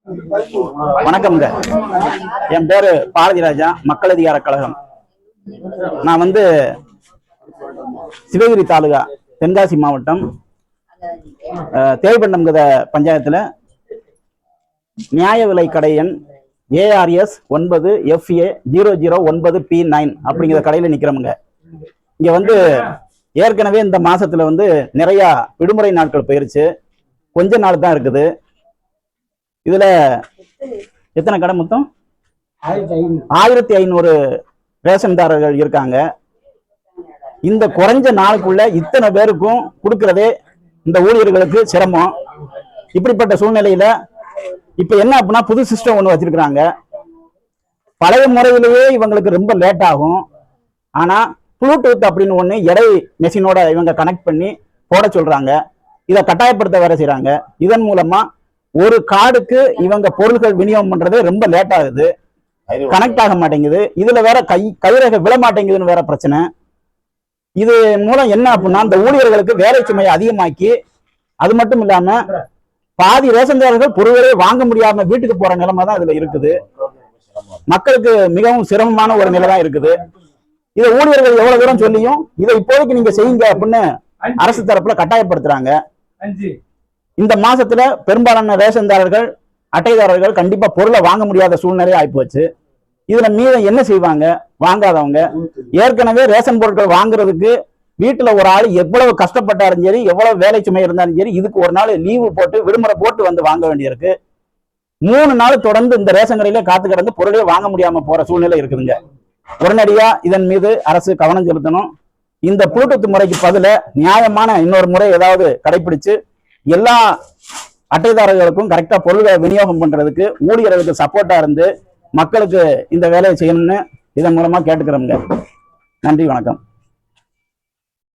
வணக்கம்ங்க. என் பேரு பாரதிராஜா, மக்கள் அதிகார கழகம். நான் சிவகிரி தாலுகா, தென்காசி மாவட்டம், தேவைப்பண்டம் பஞ்சாயத்துல நியாய விலை கடை எண் ARS 9FA0009P9 அப்படிங்கிற கடையில நிக்கிறோமுங்க. இங்க ஏற்கனவே இந்த மாசத்துல நிறைய விடுமுறை நாட்கள் போயிருச்சு. கொஞ்ச நாள் தான் இருக்குது. இதுல எத்தனை கடை மொத்தம்? 1500 ரேஷன்தாரர்கள் இருக்காங்க. இந்த குறைஞ்ச நாளுக்குள்ள இத்தனை பேருக்கும் கொடுக்கறதே இந்த ஊழியர்களுக்கு சிரமம். இப்படிப்பட்ட சூழ்நிலையில இப்ப என்ன அப்படின்னா புது சிஸ்டம் ஒண்ணு வச்சிருக்கிறாங்க. பழைய முறையிலேயே இவங்களுக்கு ரொம்ப லேட் ஆகும். ஆனா ப்ளூடூத் அப்படின்னு ஒண்ணு எடை மெஷினோட இவங்க கனெக்ட் பண்ணி போட சொல்றாங்க. இதை கட்டாயப்படுத்த வேற செய்யறாங்க. இதன் மூலமா ஒரு கார்டுக்கு இவங்க பொருட்கள் விநியோகம் பண்றது ரொம்ப லேட் ஆகுது, கனெக்ட் ஆக மாட்டேங்குது. இதுல வேற கைரேகை விழ மாட்டேங்குதுன்னு வேற பிரச்சனை. இது மூலம் என்ன அப்படின்னா இந்த ஊழியர்களுக்கு வேலை சுமையை அதிகமாக்கி, அது மட்டும் இல்லாம பாதி ரேஷன்காரர்கள் பொருள்களே வாங்க முடியாம வீட்டுக்கு போற நிலைமை தான் இதுல இருக்குது. மக்களுக்கு மிகவும் சிரமமான ஒரு நிலை தான் இருக்குது. இதை ஊழியர்கள் எவ்வளவு தூரம் சொல்லியும் இதை இப்போதைக்கு நீங்க செய்யுங்க அப்படின்னு அரசு தரப்புல கட்டாயப்படுத்துறாங்க. இந்த மாசத்துல பெரும்பாலான ரேஷன்தாரர்கள், அட்டைதாரர்கள் கண்டிப்பா பொருளை வாங்க முடியாத சூழ்நிலை ஆயிப்போச்சு. இதுல மீதம் என்ன செய்வாங்க? வாங்காதவங்க. ஏற்கனவே ரேஷன் பொருட்கள் வாங்குறதுக்கு வீட்டுல ஒரு ஆள் எவ்வளவு கஷ்டப்பட்டாலும் சரி, எவ்வளவு வேலை சுமை இருந்தாலும் சரி, இதுக்கு ஒரு நாள் லீவு போட்டு விடுமுறை போட்டு வாங்க வேண்டியிருக்கு. 3 நாள் தொடர்ந்து இந்த ரேஷன் கடையில காத்து கிடந்து பொருளே வாங்க முடியாம போற சூழ்நிலை இருக்குதுங்க. உடனடியா இதன் மீது அரசு கவனம் செலுத்தணும். இந்த ப்ளூடூத் முறைக்கு பதில நியாயமான இன்னொரு முறை ஏதாவது கடைபிடிச்சு எல்லா அட்டைதாரர்களுக்கும் கரெக்டா பொருள்களை விநியோகம் பண்றதுக்கு ஊழியர்களுக்கு சப்போர்ட்டா இருந்து மக்களுக்கு இந்த வேலையை செய்யணும்னு இதன் மூலமா கேட்டுக்கிறோங்க. நன்றி, வணக்கம்.